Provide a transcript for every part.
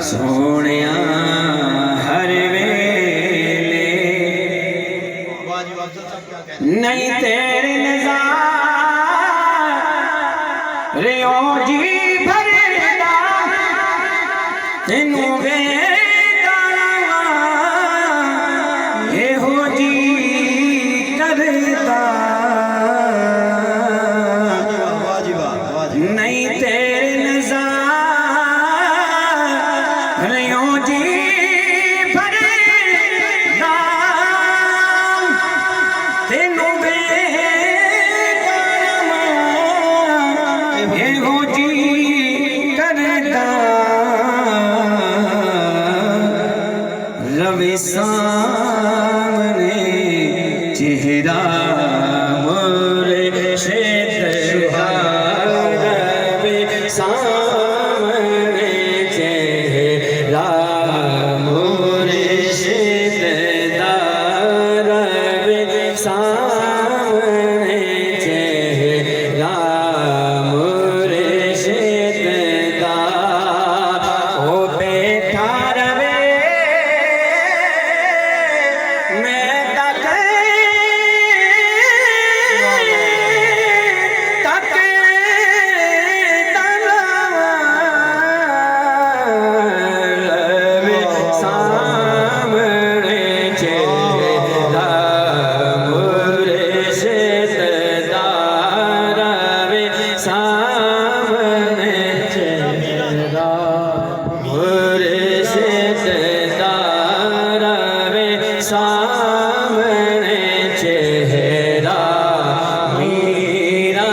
सोनिया हर वेले नहीं तेरे नज़ारे ओ जी भरदा तेनू वेदा ये हो जी करदा नहीं तेरे नज़ारे ओ जी भरदा तेनू वेदा ये हो जी करदा रवि सामने चेहरा मुर्शिद रवि सामने चेहरा मुर्शिद रवि सामने चेहरा मुर्शिद ओ बैठा रवे मैं तक रवि सामने चेहरा मुर्शिद रवि सामने चेहरा मुर्शिद रवि सामने चेहरा मीरा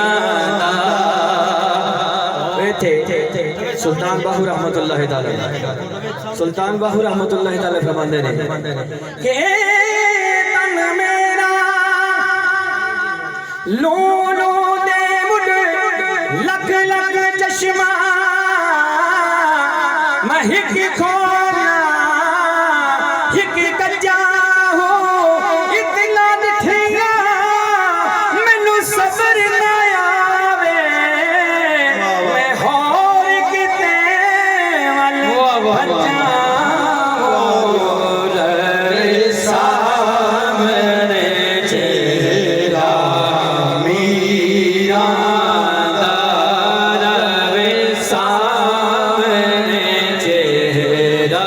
सुल्तान बाहू रहमतुल्लाह ताला सुल्तान बाहू रहमतुल्लाह ताला फरमाते हैं कि तन मेरा लो लो दे मुड लख लख चश्मा मैं हिक खोला हिक कच्चा हो इतना दिखिया मैनू सबर ना आवे मैं होर किते वल बचा रवि सामने चेहरा मीरा रवि सामने चेहरा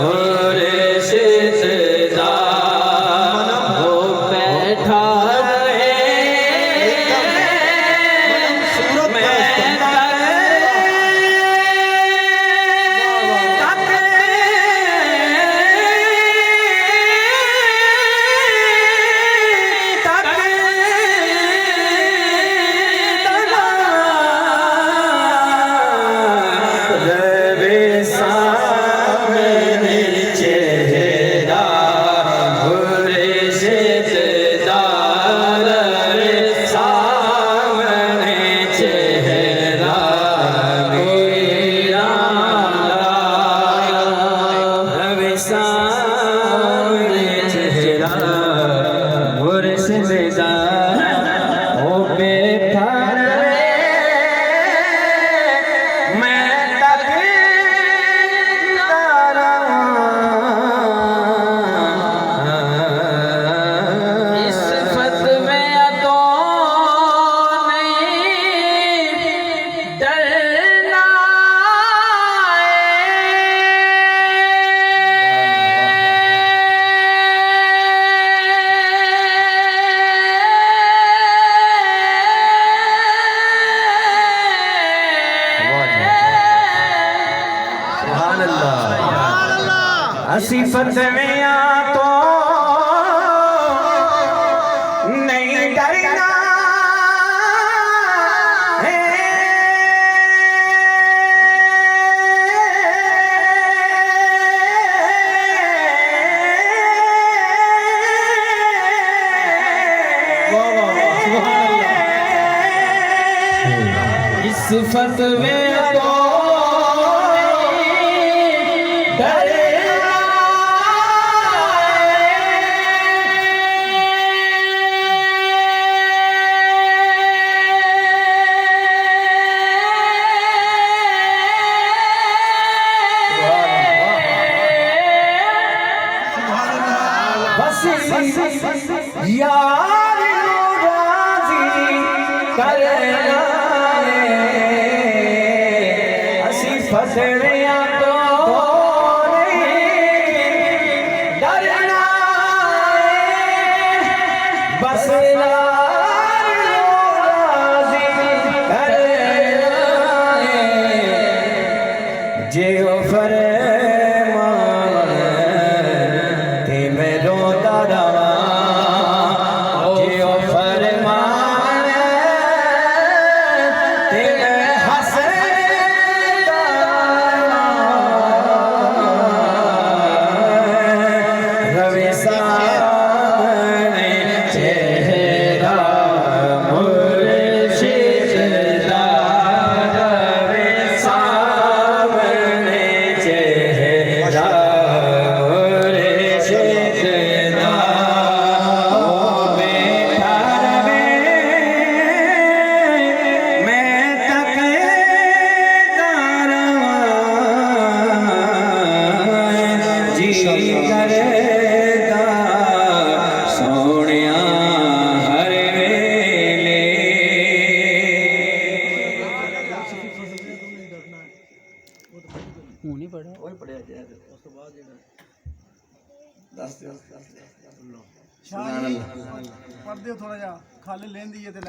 मुर्शिद हो बैठा रवि सामने चेहरा मुर्शिद रवि सामने चेहरा मेरा रवि सामने चेहरा मुर्शिद ओ बैठा मैं तक तारा इस फतवे तो नहीं डरना सुभान अल्लाह असी फतवियां तो नहीं डरना है इस फतवे तो डरना यार नू राजी करना असी फसड़िया तो नहीं डरना बस यार नू राजी करना जे ओ फरमान ते मैं रोता रहा जे ओ फरमान ते मैं हंसता रवे सामने चेहरा मुर्शिद दा रवे सामने चेहरा मुर्शिद दा ओ बैठा रवे मैं तकता रवां जी करदा सोहणिया हर वेले ਹੁਣ ਹੀ ਪੜਿਆ ओए पढ़िया जाए उस तो बाद दस ਸ਼ਾਹ ਜੀ ਪੜਦੇ ਥੋੜਾ ਜਿਹਾ ਖੱਲ ਲੈਂਦੀ ਹੈ ਤੇ